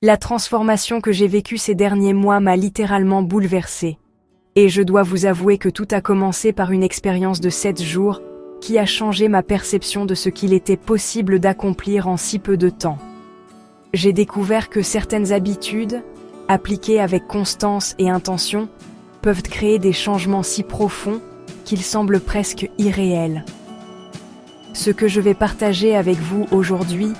La transformation que j'ai vécue ces derniers mois m'a littéralement bouleversée. Et je dois vous avouer que tout a commencé par une expérience de 7 jours qui a changé ma perception de ce qu'il était possible d'accomplir en si peu de temps. J'ai découvert que certaines habitudes, appliquées avec constance et intention, peuvent créer des changements si profonds qu'ils semblent presque irréels. Ce que je vais partager avec vous aujourd'hui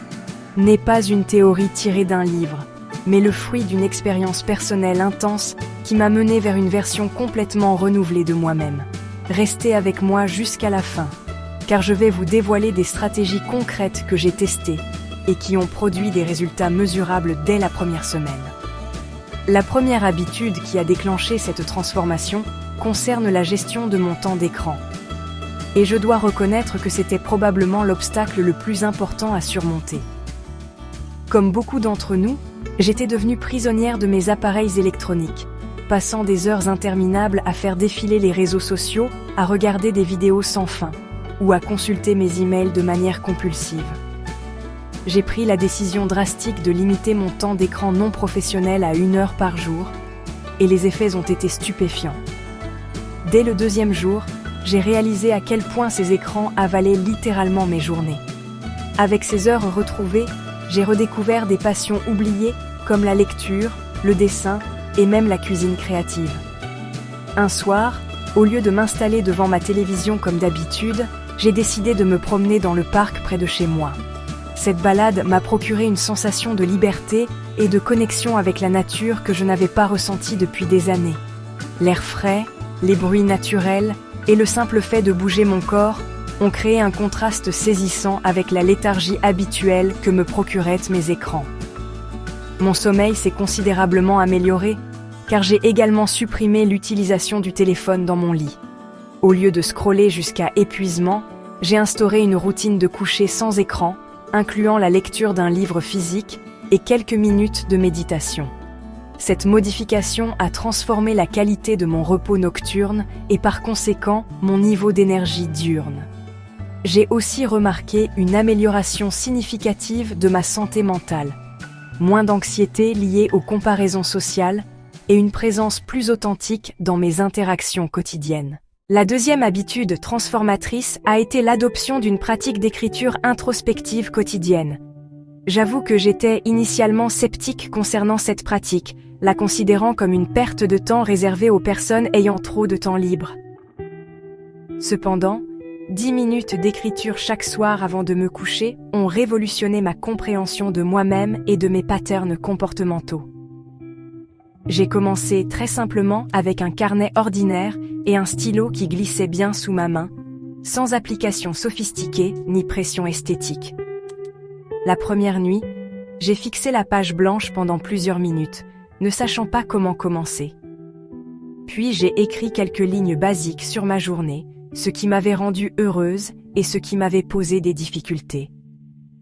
n'est pas une théorie tirée d'un livre, mais le fruit d'une expérience personnelle intense qui m'a mené vers une version complètement renouvelée de moi-même. Restez avec moi jusqu'à la fin, car je vais vous dévoiler des stratégies concrètes que j'ai testées et qui ont produit des résultats mesurables dès la première semaine. La première habitude qui a déclenché cette transformation concerne la gestion de mon temps d'écran. Et je dois reconnaître que c'était probablement l'obstacle le plus important à surmonter. Comme beaucoup d'entre nous, j'étais devenue prisonnière de mes appareils électroniques, passant des heures interminables à faire défiler les réseaux sociaux, à regarder des vidéos sans fin, ou à consulter mes emails de manière compulsive. J'ai pris la décision drastique de limiter mon temps d'écran non professionnel à 1 heure par jour, et les effets ont été stupéfiants. Dès le 2e jour, j'ai réalisé à quel point ces écrans avalaient littéralement mes journées. Avec ces heures retrouvées, j'ai redécouvert des passions oubliées comme la lecture, le dessin et même la cuisine créative. Un soir, au lieu de m'installer devant ma télévision comme d'habitude, j'ai décidé de me promener dans le parc près de chez moi. Cette balade m'a procuré une sensation de liberté et de connexion avec la nature que je n'avais pas ressentie depuis des années. L'air frais, les bruits naturels et le simple fait de bouger mon corps ont créé un contraste saisissant avec la léthargie habituelle que me procuraient mes écrans. Mon sommeil s'est considérablement amélioré, car j'ai également supprimé l'utilisation du téléphone dans mon lit. Au lieu de scroller jusqu'à épuisement, j'ai instauré une routine de coucher sans écran, incluant la lecture d'un livre physique et quelques minutes de méditation. Cette modification a transformé la qualité de mon repos nocturne et par conséquent mon niveau d'énergie diurne. J'ai aussi remarqué une amélioration significative de ma santé mentale, moins d'anxiété liée aux comparaisons sociales et une présence plus authentique dans mes interactions quotidiennes. La deuxième habitude transformatrice a été l'adoption d'une pratique d'écriture introspective quotidienne. J'avoue que j'étais initialement sceptique concernant cette pratique, la considérant comme une perte de temps réservée aux personnes ayant trop de temps libre. Cependant, 10 minutes d'écriture chaque soir avant de me coucher ont révolutionné ma compréhension de moi-même et de mes patterns comportementaux. J'ai commencé très simplement avec un carnet ordinaire et un stylo qui glissait bien sous ma main, sans application sophistiquée ni pression esthétique. La première nuit, j'ai fixé la page blanche pendant plusieurs minutes, ne sachant pas comment commencer. Puis j'ai écrit quelques lignes basiques sur ma journée, ce qui m'avait rendue heureuse et ce qui m'avait posé des difficultés.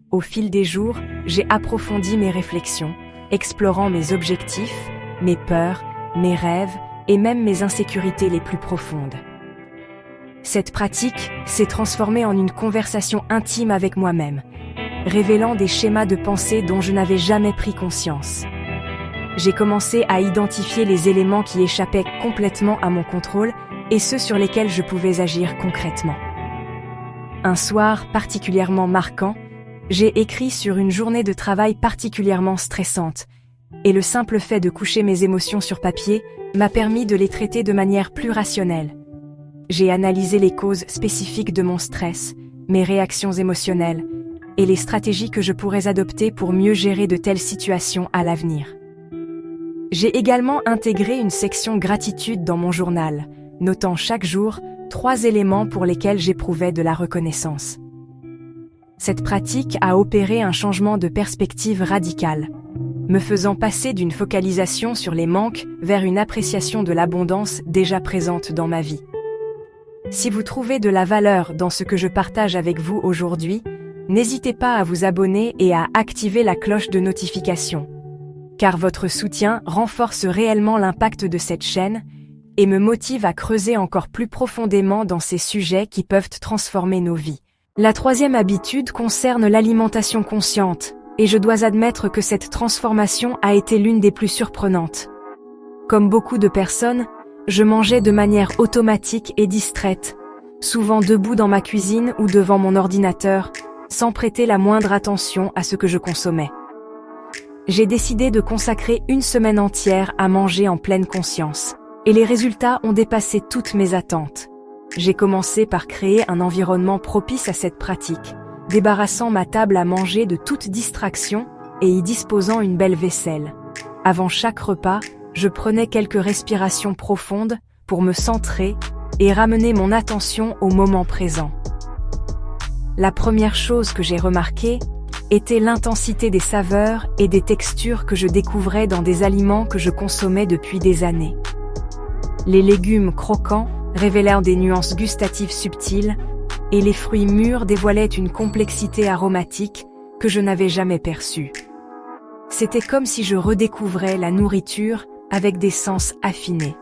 Au fil des jours, j'ai approfondi mes réflexions, explorant mes objectifs, mes peurs, mes rêves et même mes insécurités les plus profondes. Cette pratique s'est transformée en une conversation intime avec moi-même, révélant des schémas de pensée dont je n'avais jamais pris conscience. J'ai commencé à identifier les éléments qui échappaient complètement à mon contrôle et ceux sur lesquels je pouvais agir concrètement. Un soir particulièrement marquant, j'ai écrit sur une journée de travail particulièrement stressante, et le simple fait de coucher mes émotions sur papier m'a permis de les traiter de manière plus rationnelle. J'ai analysé les causes spécifiques de mon stress, mes réactions émotionnelles, et les stratégies que je pourrais adopter pour mieux gérer de telles situations à l'avenir. J'ai également intégré une section gratitude dans mon journal, notant chaque jour 3 éléments pour lesquels j'éprouvais de la reconnaissance. Cette pratique a opéré un changement de perspective radical, me faisant passer d'une focalisation sur les manques vers une appréciation de l'abondance déjà présente dans ma vie. Si vous trouvez de la valeur dans ce que je partage avec vous aujourd'hui, n'hésitez pas à vous abonner et à activer la cloche de notification, car votre soutien renforce réellement l'impact de cette chaîne et me motive à creuser encore plus profondément dans ces sujets qui peuvent transformer nos vies. La troisième habitude concerne l'alimentation consciente, Et je dois admettre que cette transformation a été l'une des plus surprenantes. Comme beaucoup de personnes, je mangeais de manière automatique et distraite, souvent debout dans ma cuisine ou devant mon ordinateur, sans prêter la moindre attention à ce que je consommais. J'ai décidé de consacrer une semaine entière à manger en pleine conscience, et les résultats ont dépassé toutes mes attentes. J'ai commencé par créer un environnement propice à cette pratique, débarrassant ma table à manger de toute distraction et y disposant une belle vaisselle. Avant chaque repas, je prenais quelques respirations profondes pour me centrer et ramener mon attention au moment présent. La première chose que j'ai remarquée était l'intensité des saveurs et des textures que je découvrais dans des aliments que je consommais depuis des années. Les légumes croquants révélèrent des nuances gustatives subtiles, et les fruits mûrs dévoilaient une complexité aromatique que je n'avais jamais perçue. C'était comme si je redécouvrais la nourriture avec des sens affinés.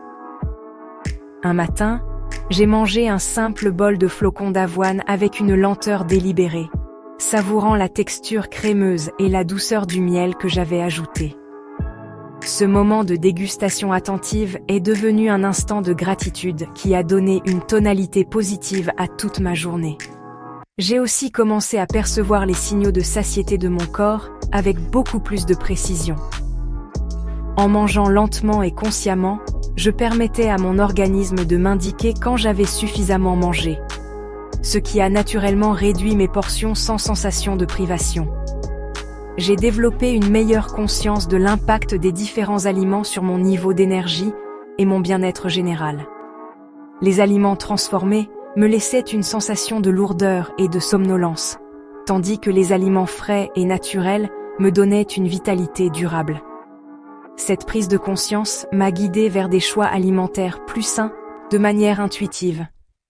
Un matin, j'ai mangé un simple bol de flocons d'avoine avec une lenteur délibérée, savourant la texture crémeuse et la douceur du miel que j'avais ajouté. Ce moment de dégustation attentive est devenu un instant de gratitude qui a donné une tonalité positive à toute ma journée. J'ai aussi commencé à percevoir les signaux de satiété de mon corps avec beaucoup plus de précision. En mangeant lentement et consciemment, je permettais à mon organisme de m'indiquer quand j'avais suffisamment mangé, ce qui a naturellement réduit mes portions sans sensation de privation. J'ai développé une meilleure conscience de l'impact des différents aliments sur mon niveau d'énergie et mon bien-être général. Les aliments transformés me laissaient une sensation de lourdeur et de somnolence, tandis que les aliments frais et naturels me donnaient une vitalité durable. Cette prise de conscience m'a guidée vers des choix alimentaires plus sains, de manière intuitive,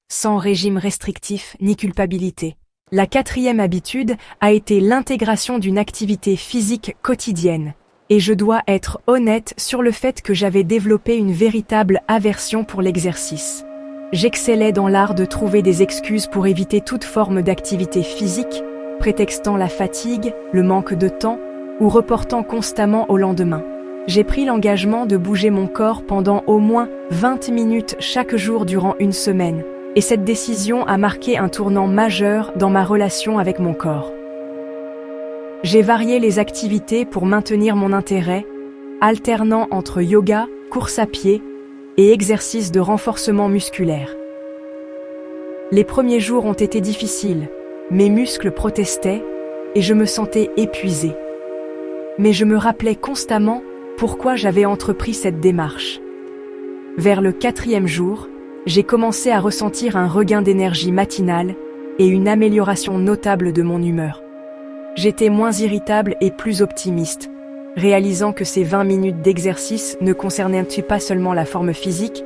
sans régime restrictif ni culpabilité. La quatrième habitude a été l'intégration d'une activité physique quotidienne, et je dois être honnête sur le fait que j'avais développé une véritable aversion pour l'exercice. J'excellais dans l'art de trouver des excuses pour éviter toute forme d'activité physique, prétextant la fatigue, le manque de temps, ou reportant constamment au lendemain. J'ai pris l'engagement de bouger mon corps pendant au moins 20 minutes chaque jour durant une semaine, et cette décision a marqué un tournant majeur dans ma relation avec mon corps. J'ai varié les activités pour maintenir mon intérêt, alternant entre yoga, course à pied et exercices de renforcement musculaire. Les premiers jours ont été difficiles, mes muscles protestaient et je me sentais épuisée. Mais je me rappelais constamment pourquoi j'avais entrepris cette démarche. Vers le 4e jour, j'ai commencé à ressentir un regain d'énergie matinale et une amélioration notable de mon humeur. J'étais moins irritable et plus optimiste, réalisant que ces 20 minutes d'exercice ne concernaient pas seulement la forme physique,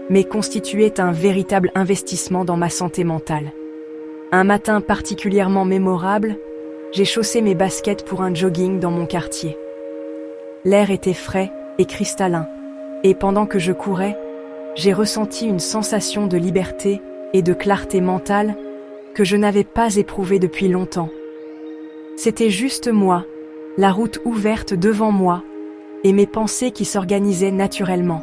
mais constituaient un véritable investissement dans ma santé mentale. Un matin particulièrement mémorable, j'ai chaussé mes baskets pour un jogging dans mon quartier. L'air était frais et cristallin, et pendant que je courais, j'ai ressenti une sensation de liberté et de clarté mentale que je n'avais pas éprouvée depuis longtemps. C'était juste moi, la route ouverte devant moi, et mes pensées qui s'organisaient naturellement.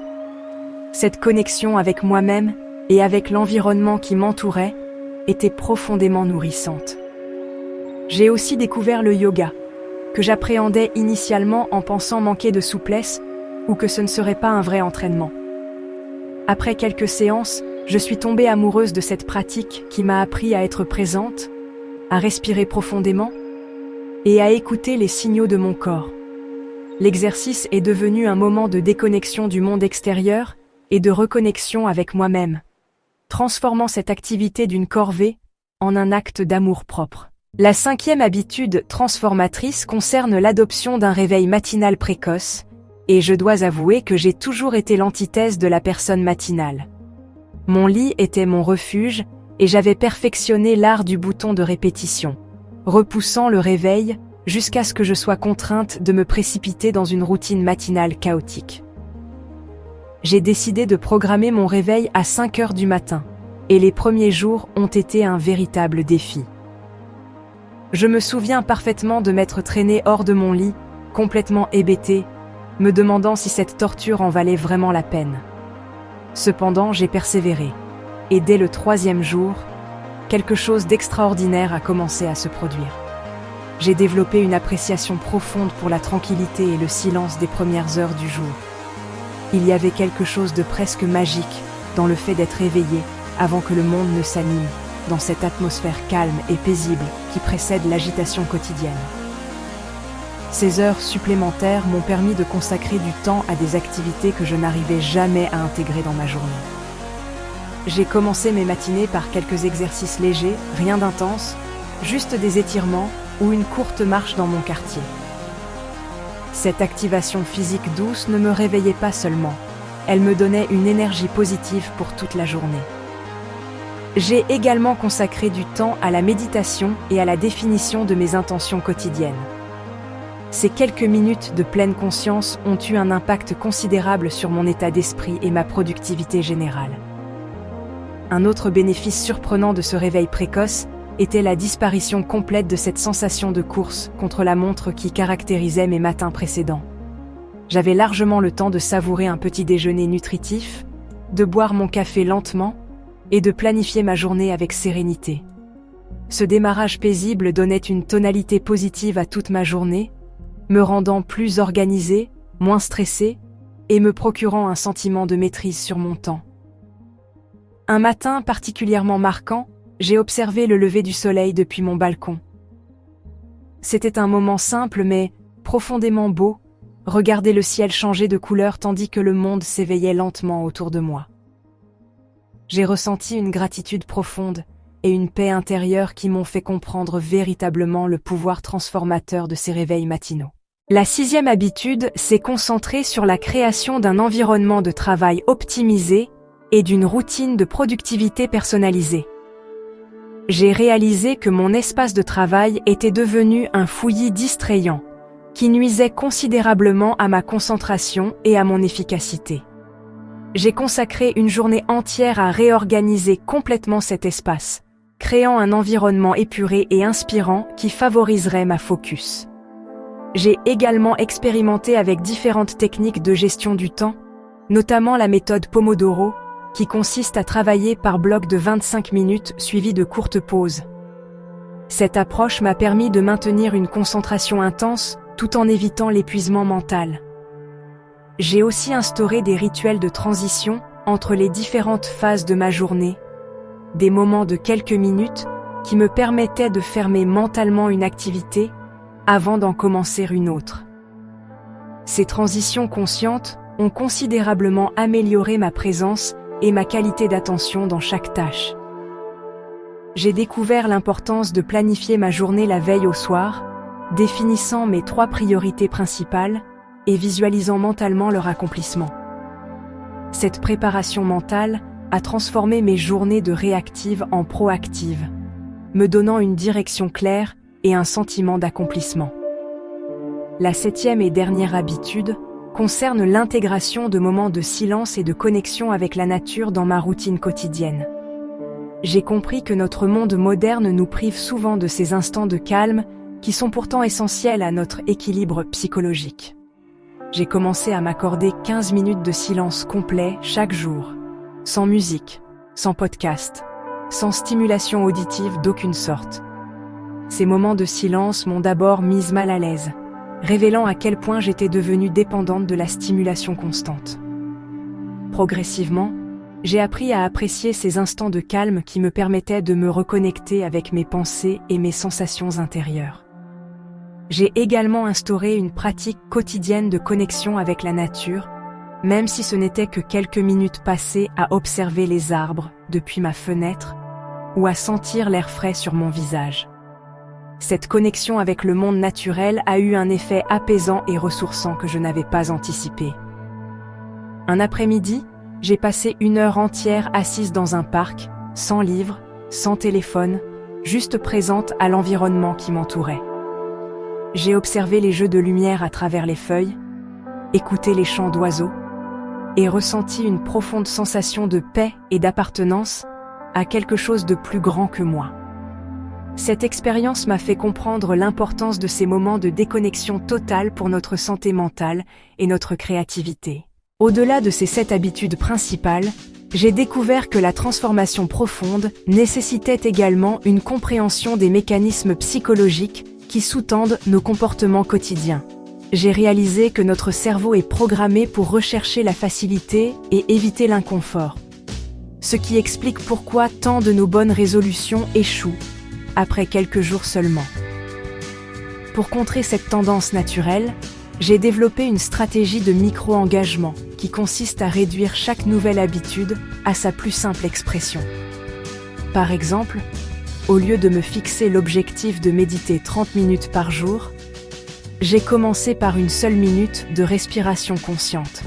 Cette connexion avec moi-même et avec l'environnement qui m'entourait était profondément nourrissante. J'ai aussi découvert le yoga, que j'appréhendais initialement en pensant manquer de souplesse ou que ce ne serait pas un vrai entraînement. Après quelques séances, je suis tombée amoureuse de cette pratique qui m'a appris à être présente, à respirer profondément et à écouter les signaux de mon corps. L'exercice est devenu un moment de déconnexion du monde extérieur et de reconnexion avec moi-même, transformant cette activité d'une corvée en un acte d'amour-propre. La 5e habitude transformatrice concerne l'adoption d'un réveil matinal précoce, et je dois avouer que j'ai toujours été l'antithèse de la personne matinale. Mon lit était mon refuge, et j'avais perfectionné l'art du bouton de répétition, repoussant le réveil jusqu'à ce que je sois contrainte de me précipiter dans une routine matinale chaotique. J'ai décidé de programmer mon réveil à 5 heures du matin, et les premiers jours ont été un véritable défi. Je me souviens parfaitement de m'être traîné hors de mon lit, complètement hébété, me demandant si cette torture en valait vraiment la peine. Cependant, j'ai persévéré. Et dès le 3e jour, quelque chose d'extraordinaire a commencé à se produire. J'ai développé une appréciation profonde pour la tranquillité et le silence des premières heures du jour. Il y avait quelque chose de presque magique dans le fait d'être éveillé avant que le monde ne s'anime, dans cette atmosphère calme et paisible qui précède l'agitation quotidienne. Ces heures supplémentaires m'ont permis de consacrer du temps à des activités que je n'arrivais jamais à intégrer dans ma journée. J'ai commencé mes matinées par quelques exercices légers, rien d'intense, juste des étirements ou une courte marche dans mon quartier. Cette activation physique douce ne me réveillait pas seulement, elle me donnait une énergie positive pour toute la journée. J'ai également consacré du temps à la méditation et à la définition de mes intentions quotidiennes. Ces quelques minutes de pleine conscience ont eu un impact considérable sur mon état d'esprit et ma productivité générale. Un autre bénéfice surprenant de ce réveil précoce était la disparition complète de cette sensation de course contre la montre qui caractérisait mes matins précédents. J'avais largement le temps de savourer un petit déjeuner nutritif, de boire mon café lentement et de planifier ma journée avec sérénité. Ce démarrage paisible donnait une tonalité positive à toute ma journée, me rendant plus organisée, moins stressée et me procurant un sentiment de maîtrise sur mon temps. Un matin particulièrement marquant, j'ai observé le lever du soleil depuis mon balcon. C'était un moment simple mais profondément beau, regarder le ciel changer de couleur tandis que le monde s'éveillait lentement autour de moi. J'ai ressenti une gratitude profonde et une paix intérieure qui m'ont fait comprendre véritablement le pouvoir transformateur de ces réveils matinaux. La 6e habitude s'est concentrée sur la création d'un environnement de travail optimisé et d'une routine de productivité personnalisée. J'ai réalisé que mon espace de travail était devenu un fouillis distrayant, qui nuisait considérablement à ma concentration et à mon efficacité. J'ai consacré une journée entière à réorganiser complètement cet espace, créant un environnement épuré et inspirant qui favoriserait ma focus. J'ai également expérimenté avec différentes techniques de gestion du temps, notamment la méthode Pomodoro, qui consiste à travailler par bloc de 25 minutes suivies de courtes pauses. Cette approche m'a permis de maintenir une concentration intense tout en évitant l'épuisement mental. J'ai aussi instauré des rituels de transition entre les différentes phases de ma journée, des moments de quelques minutes qui me permettaient de fermer mentalement une activité avant d'en commencer une autre. Ces transitions conscientes ont considérablement amélioré ma présence et ma qualité d'attention dans chaque tâche. J'ai découvert l'importance de planifier ma journée la veille au soir, définissant mes 3 priorités principales et visualisant mentalement leur accomplissement. Cette préparation mentale a transformé mes journées de réactives en proactives, me donnant une direction claire et un sentiment d'accomplissement. La 7e et dernière habitude concerne l'intégration de moments de silence et de connexion avec la nature dans ma routine quotidienne. J'ai compris que notre monde moderne nous prive souvent de ces instants de calme qui sont pourtant essentiels à notre équilibre psychologique. J'ai commencé à m'accorder 15 minutes de silence complet chaque jour, sans musique, sans podcast, sans stimulation auditive d'aucune sorte. Ces moments de silence m'ont d'abord mise mal à l'aise, révélant à quel point j'étais devenue dépendante de la stimulation constante. Progressivement, j'ai appris à apprécier ces instants de calme qui me permettaient de me reconnecter avec mes pensées et mes sensations intérieures. J'ai également instauré une pratique quotidienne de connexion avec la nature, même si ce n'était que quelques minutes passées à observer les arbres depuis ma fenêtre ou à sentir l'air frais sur mon visage. Cette connexion avec le monde naturel a eu un effet apaisant et ressourçant que je n'avais pas anticipé. Un après-midi, j'ai passé 1 heure entière assise dans un parc, sans livre, sans téléphone, juste présente à l'environnement qui m'entourait. J'ai observé les jeux de lumière à travers les feuilles, écouté les chants d'oiseaux et ressenti une profonde sensation de paix et d'appartenance à quelque chose de plus grand que moi. Cette expérience m'a fait comprendre l'importance de ces moments de déconnexion totale pour notre santé mentale et notre créativité. Au-delà de ces 7 habitudes principales, j'ai découvert que la transformation profonde nécessitait également une compréhension des mécanismes psychologiques qui sous-tendent nos comportements quotidiens. J'ai réalisé que notre cerveau est programmé pour rechercher la facilité et éviter l'inconfort. Ce qui explique pourquoi tant de nos bonnes résolutions échouent après quelques jours seulement. Pour contrer cette tendance naturelle, j'ai développé une stratégie de micro-engagement qui consiste à réduire chaque nouvelle habitude à sa plus simple expression. Par exemple, au lieu de me fixer l'objectif de méditer 30 minutes par jour, j'ai commencé par une seule minute de respiration consciente.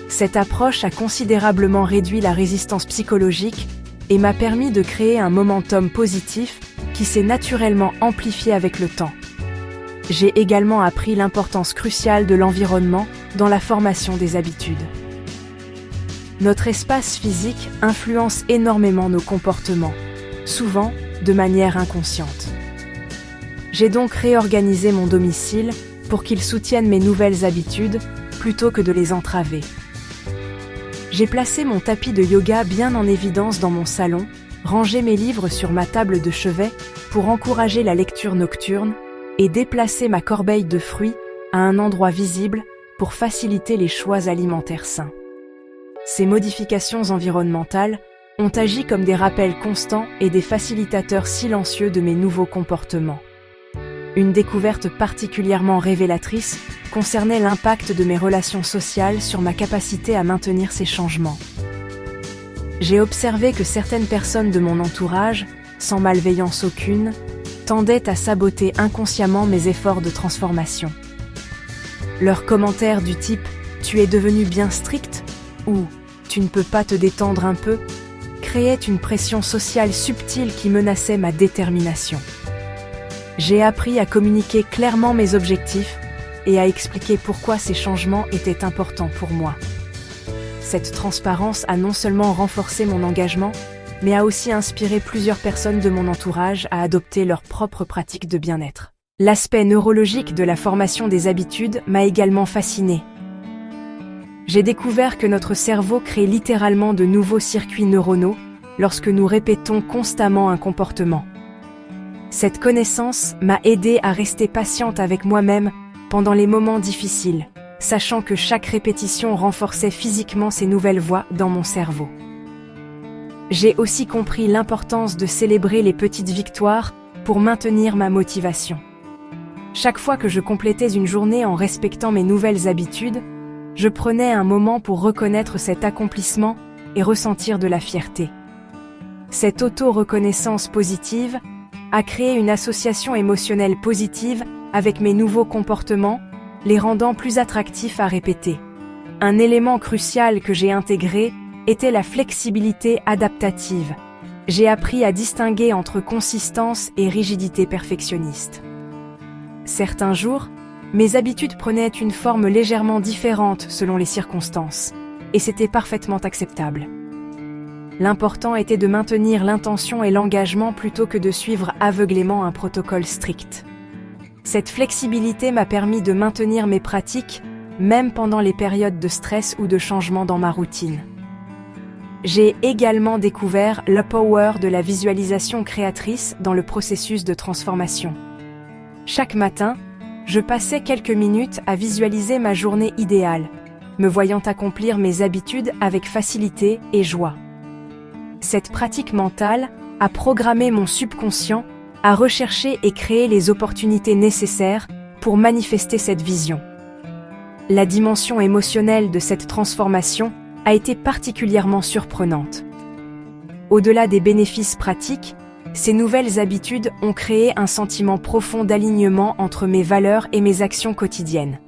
Cette approche a considérablement réduit la résistance psychologique et m'a permis de créer un momentum positif qui s'est naturellement amplifié avec le temps. J'ai également appris l'importance cruciale de l'environnement dans la formation des habitudes. Notre espace physique influence énormément nos comportements, souvent de manière inconsciente. J'ai donc réorganisé mon domicile pour qu'il soutienne mes nouvelles habitudes plutôt que de les entraver. J'ai placé mon tapis de yoga bien en évidence dans mon salon, rangé mes livres sur ma table de chevet pour encourager la lecture nocturne et déplacé ma corbeille de fruits à un endroit visible pour faciliter les choix alimentaires sains. Ces modifications environnementales ont agi comme des rappels constants et des facilitateurs silencieux de mes nouveaux comportements. Une découverte particulièrement révélatrice concernait l'impact de mes relations sociales sur ma capacité à maintenir ces changements. J'ai observé que certaines personnes de mon entourage, sans malveillance aucune, tendaient à saboter inconsciemment mes efforts de transformation. Leurs commentaires du type « Tu es devenu bien strict » ou « Tu ne peux pas te détendre un peu » créaient une pression sociale subtile qui menaçait ma détermination. J'ai appris à communiquer clairement mes objectifs et à expliquer pourquoi ces changements étaient importants pour moi. Cette transparence a non seulement renforcé mon engagement, mais a aussi inspiré plusieurs personnes de mon entourage à adopter leurs propres pratiques de bien-être. L'aspect neurologique de la formation des habitudes m'a également fascinée. J'ai découvert que notre cerveau crée littéralement de nouveaux circuits neuronaux lorsque nous répétons constamment un comportement. Cette connaissance m'a aidée à rester patiente avec moi-même pendant les moments difficiles, sachant que chaque répétition renforçait physiquement ces nouvelles voies dans mon cerveau. J'ai aussi compris l'importance de célébrer les petites victoires pour maintenir ma motivation. Chaque fois que je complétais une journée en respectant mes nouvelles habitudes, je prenais un moment pour reconnaître cet accomplissement et ressentir de la fierté. Cette auto-reconnaissance positive a créé une association émotionnelle positive avec mes nouveaux comportements, les rendant plus attractifs à répéter. Un élément crucial que j'ai intégré était la flexibilité adaptative. J'ai appris à distinguer entre consistance et rigidité perfectionniste. Certains jours, mes habitudes prenaient une forme légèrement différente selon les circonstances, et c'était parfaitement acceptable. L'important était de maintenir l'intention et l'engagement plutôt que de suivre aveuglément un protocole strict. Cette flexibilité m'a permis de maintenir mes pratiques, même pendant les périodes de stress ou de changement dans ma routine. J'ai également découvert le power de la visualisation créatrice dans le processus de transformation. Chaque matin, je passais quelques minutes à visualiser ma journée idéale, me voyant accomplir mes habitudes avec facilité et joie. Cette pratique mentale a programmé mon subconscient à rechercher et créer les opportunités nécessaires pour manifester cette vision. La dimension émotionnelle de cette transformation a été particulièrement surprenante. Au-delà des bénéfices pratiques, ces nouvelles habitudes ont créé un sentiment profond d'alignement entre mes valeurs et mes actions quotidiennes.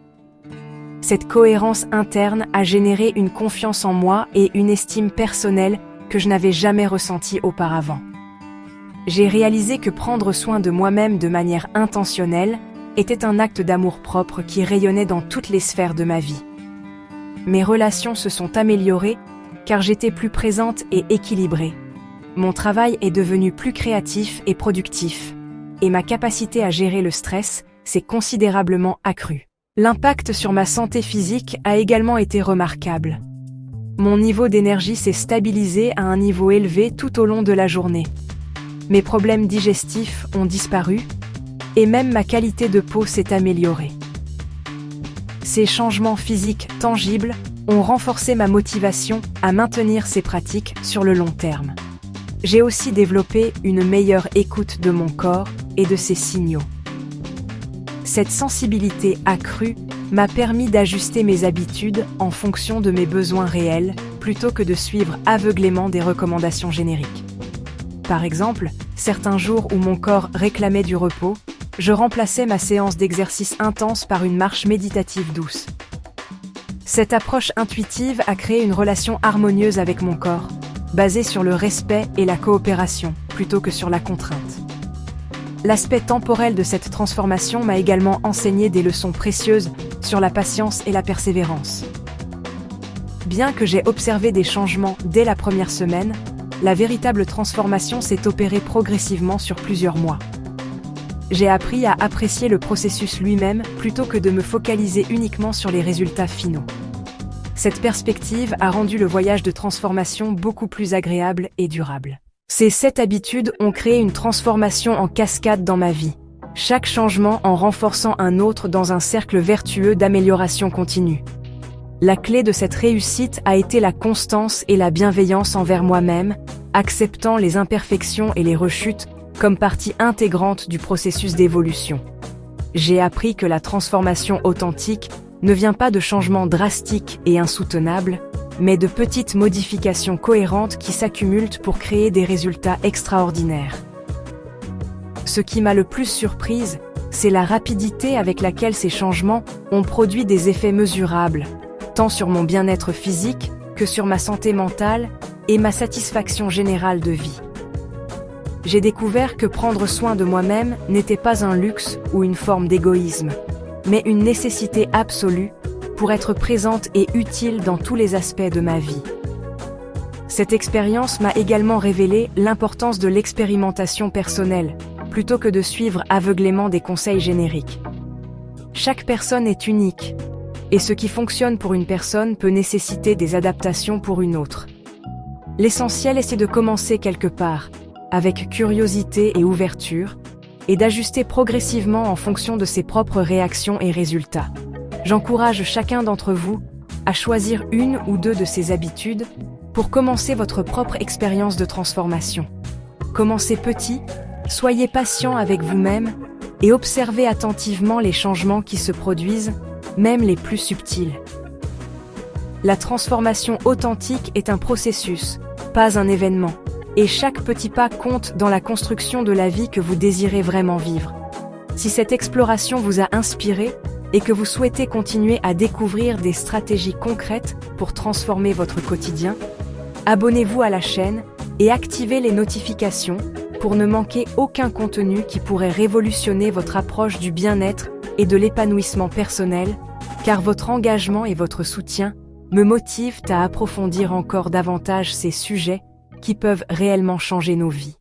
Cette cohérence interne a généré une confiance en moi et une estime personnelle que je n'avais jamais ressentie auparavant. J'ai réalisé que prendre soin de moi-même de manière intentionnelle était un acte d'amour-propre qui rayonnait dans toutes les sphères de ma vie. Mes relations se sont améliorées car j'étais plus présente et équilibrée. Mon travail est devenu plus créatif et productif, et ma capacité à gérer le stress s'est considérablement accrue. L'impact sur ma santé physique a également été remarquable. Mon niveau d'énergie s'est stabilisé à un niveau élevé tout au long de la journée. Mes problèmes digestifs ont disparu, et même ma qualité de peau s'est améliorée. Ces changements physiques tangibles ont renforcé ma motivation à maintenir ces pratiques sur le long terme. J'ai aussi développé une meilleure écoute de mon corps et de ses signaux. Cette sensibilité accrue m'a permis d'ajuster mes habitudes en fonction de mes besoins réels, plutôt que de suivre aveuglément des recommandations génériques. Par exemple, certains jours où mon corps réclamait du repos, je remplaçais ma séance d'exercice intense par une marche méditative douce. Cette approche intuitive a créé une relation harmonieuse avec mon corps, basée sur le respect et la coopération, plutôt que sur la contrainte. L'aspect temporel de cette transformation m'a également enseigné des leçons précieuses sur la patience et la persévérance. Bien que j'ai observé des changements dès la première semaine, la véritable transformation s'est opérée progressivement sur plusieurs mois. J'ai appris à apprécier le processus lui-même plutôt que de me focaliser uniquement sur les résultats finaux. Cette perspective a rendu le voyage de transformation beaucoup plus agréable et durable. Ces 7 habitudes ont créé une transformation en cascade dans ma vie, chaque changement en renforçant un autre dans un cercle vertueux d'amélioration continue. La clé de cette réussite a été la constance et la bienveillance envers moi-même, acceptant les imperfections et les rechutes comme partie intégrante du processus d'évolution. J'ai appris que la transformation authentique ne vient pas de changements drastiques et insoutenables, mais de petites modifications cohérentes qui s'accumulent pour créer des résultats extraordinaires. Ce qui m'a le plus surprise, c'est la rapidité avec laquelle ces changements ont produit des effets mesurables, tant sur mon bien-être physique que sur ma santé mentale et ma satisfaction générale de vie. J'ai découvert que prendre soin de moi-même n'était pas un luxe ou une forme d'égoïsme, mais une nécessité absolue pour être présente et utile dans tous les aspects de ma vie. Cette expérience m'a également révélé l'importance de l'expérimentation personnelle, plutôt que de suivre aveuglément des conseils génériques. Chaque personne est unique, et ce qui fonctionne pour une personne peut nécessiter des adaptations pour une autre. L'essentiel est de commencer quelque part, avec curiosité et ouverture, et d'ajuster progressivement en fonction de ses propres réactions et résultats. J'encourage chacun d'entre vous à choisir une ou deux de ces habitudes pour commencer votre propre expérience de transformation. Commencez petit, soyez patient avec vous-même et observez attentivement les changements qui se produisent, même les plus subtils. La transformation authentique est un processus, pas un événement, et chaque petit pas compte dans la construction de la vie que vous désirez vraiment vivre. Si cette exploration vous a inspiré et que vous souhaitez continuer à découvrir des stratégies concrètes pour transformer votre quotidien, abonnez-vous à la chaîne et activez les notifications pour ne manquer aucun contenu qui pourrait révolutionner votre approche du bien-être et de l'épanouissement personnel, car votre engagement et votre soutien me motivent à approfondir encore davantage ces sujets qui peuvent réellement changer nos vies.